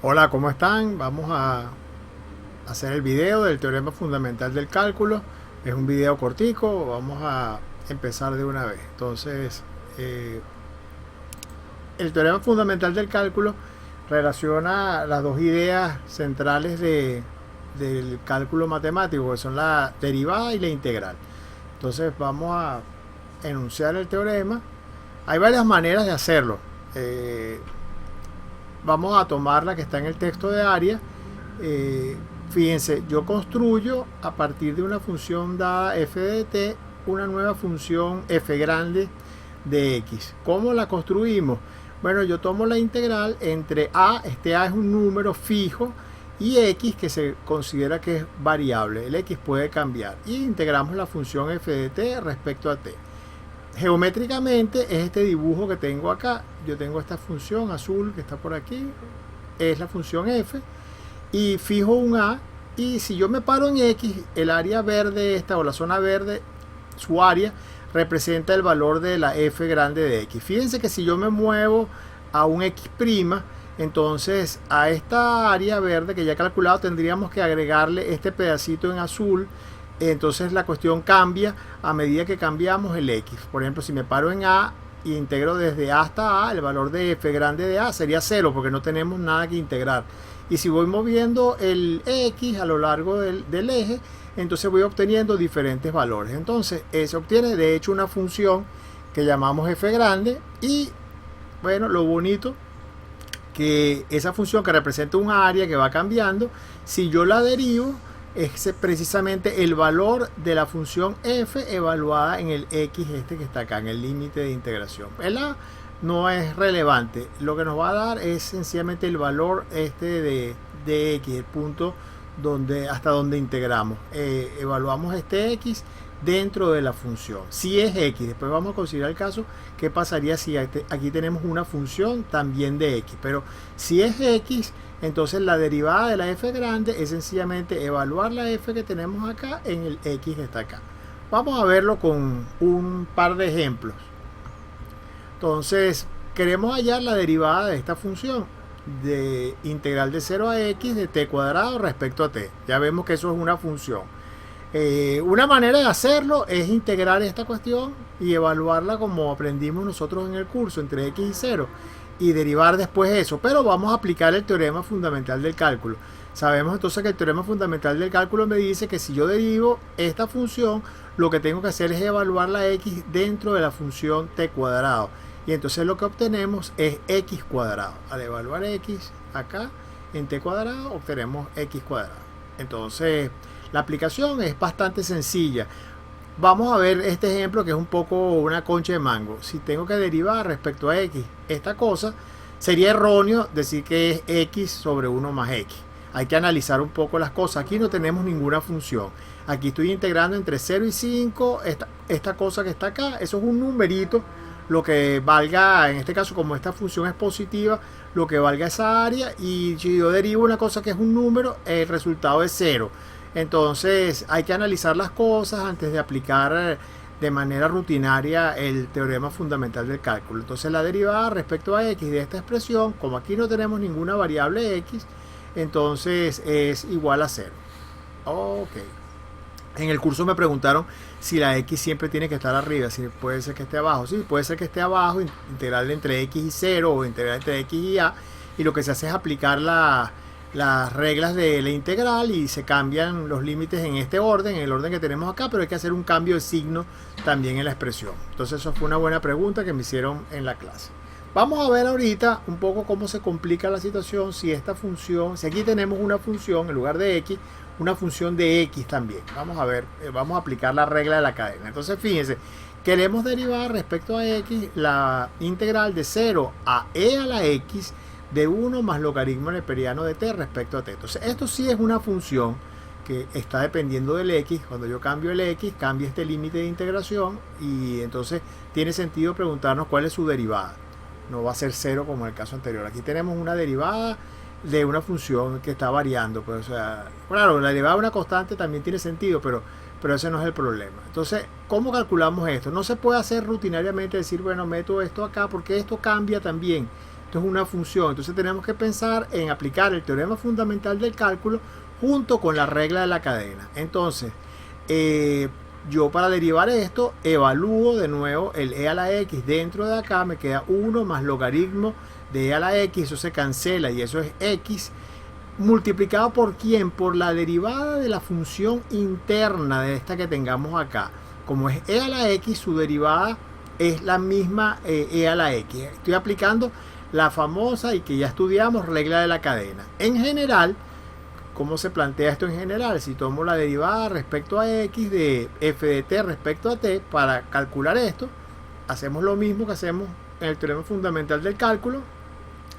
Hola, ¿cómo están? Vamos a hacer el video del teorema fundamental del cálculo. Es un video cortico, vamos a empezar de una vez. Entonces, eh, el teorema fundamental del cálculo relaciona las dos ideas centrales del cálculo matemático, que son la derivada y la integral. Entonces, vamos a enunciar el teorema. Hay varias maneras de hacerlo. Eh, Vamos a tomar la que está en el texto de área. Fíjense, yo construyo a partir de una función dada f de t una nueva función f grande de x. ¿Cómo la construimos? Bueno, yo tomo la integral entre a, este a es un número fijo, y x, que se considera que es variable. El x puede cambiar. Y integramos la función f de t respecto a t. Geométricamente es este dibujo que tengo acá. Yo tengo esta función azul que está por aquí, es la función f, y fijo un a, y si yo me paro en x, el área verde esta, o la zona verde, su área representa el valor de la f grande de x. Fíjense que si yo me muevo a un x', entonces a esta área verde que ya he calculado tendríamos que agregarle este pedacito en azul. Entonces la cuestión cambia a medida que cambiamos el x. Por ejemplo, si me paro en a y integro desde a hasta a, el valor de f grande de a sería 0, porque no tenemos nada que integrar. Y si voy moviendo el x a lo largo del eje, entonces voy obteniendo diferentes valores. Entonces se obtiene de hecho una función que llamamos f grande, y bueno, lo bonito que esa función, que representa un área que va cambiando, si yo la derivo, es precisamente el valor de la función f evaluada en el x este que está acá, en el límite de integración. El a no es relevante, lo que nos va a dar es sencillamente el valor este de x, el punto hasta donde integramos. Evaluamos este x dentro de la función. Si es x, después vamos a considerar el caso qué pasaría si aquí tenemos una función también de x, pero si es x, entonces la derivada de la f grande es sencillamente evaluar la f que tenemos acá en el x que está acá. Vamos a verlo con un par de ejemplos. Entonces, queremos hallar la derivada de esta función de integral de 0 a x de t cuadrado respecto a t. Ya vemos que eso es una función. Una manera de hacerlo es integrar esta cuestión y evaluarla como aprendimos nosotros en el curso, entre x y 0, y derivar después eso. Pero vamos a aplicar el teorema fundamental del cálculo. Sabemos entonces que el teorema fundamental del cálculo me dice que si yo derivo esta función, lo que tengo que hacer es evaluar la x dentro de la función t cuadrado. Y entonces lo que obtenemos es x cuadrado. Al evaluar x acá en t cuadrado, obtenemos x cuadrado. Entonces, la aplicación es bastante sencilla. Vamos a ver este ejemplo, que es un poco una concha de mango. Si tengo que derivar respecto a x esta cosa, sería erróneo decir que es x sobre 1 más x. Hay que analizar un poco las cosas. Aquí no tenemos ninguna función. Aquí estoy integrando entre 0 y 5. Esta cosa que está acá, eso es un numerito. Lo que valga, en este caso, como esta función es positiva, lo que valga esa área. Y si yo derivo una cosa que es un número, el resultado es 0. Entonces hay que analizar las cosas antes de aplicar de manera rutinaria el teorema fundamental del cálculo. Entonces la derivada respecto a x de esta expresión, como aquí no tenemos ninguna variable x, entonces es igual a 0. Ok. En el curso me preguntaron si la x siempre tiene que estar arriba, si puede ser que esté abajo. Sí, puede ser que esté abajo, integral entre x y 0 o integral entre x y a, y lo que se hace es aplicar las reglas de la integral y se cambian los límites en este orden, en el orden que tenemos acá, pero hay que hacer un cambio de signo también en la expresión. Entonces eso fue una buena pregunta que me hicieron en la clase. Vamos a ver ahorita un poco cómo se complica la situación si esta función, si aquí tenemos una función en lugar de x, una función de x también. Vamos a ver, vamos a aplicar la regla de la cadena. Entonces fíjense, queremos derivar respecto a x la integral de 0 a e a la x de 1 más logaritmo neperiano de t respecto a t. Entonces esto sí es una función que está dependiendo del x. Cuando yo cambio el x, cambia este límite de integración, y entonces tiene sentido preguntarnos cuál es su derivada. No va a ser 0 como en el caso anterior. Aquí tenemos una derivada de una función que está variando. Pues, o sea, claro, la derivada de una constante también tiene sentido, pero ese no es el problema. Entonces, ¿cómo calculamos esto? No se puede hacer rutinariamente, decir, bueno, meto esto acá porque esto cambia también. esto es una función. Entonces tenemos que pensar en aplicar el teorema fundamental del cálculo junto con la regla de la cadena. Entonces, yo para derivar esto, evalúo de nuevo el e a la x dentro de acá, me queda 1 más logaritmo de e a la x, eso se cancela y eso es x, multiplicado por quién, por la derivada de la función interna de esta que tengamos acá. Como es e a la x, su derivada es la misma e a la x. Estoy aplicando la famosa y que ya estudiamos regla de la cadena. En general, ¿cómo se plantea esto en general? Si tomo la derivada respecto a x de f de t respecto a t para calcular esto, hacemos lo mismo que hacemos en el teorema fundamental del cálculo.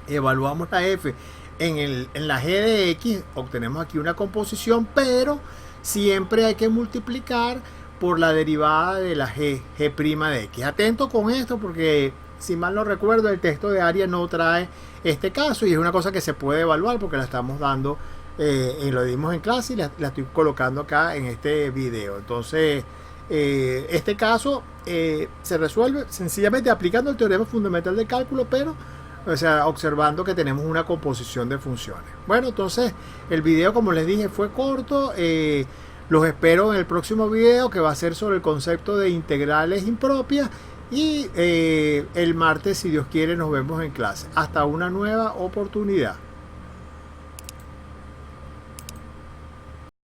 Evaluamos la f en la g de x, obtenemos aquí una composición, pero siempre hay que multiplicar por la derivada de la g de x. Atento con esto porque, si mal no recuerdo, el texto de área no trae este caso y es una cosa que se puede evaluar porque la estamos dando y lo dimos en clase y la estoy colocando acá en este video. Entonces, este caso se resuelve sencillamente aplicando el teorema fundamental del cálculo, pero observando que tenemos una composición de funciones. Bueno, entonces el video, como les dije, fue corto. Los espero en el próximo video, que va a ser sobre el concepto de integrales impropias, y el martes, si Dios quiere, nos vemos en clase. Hasta una nueva oportunidad.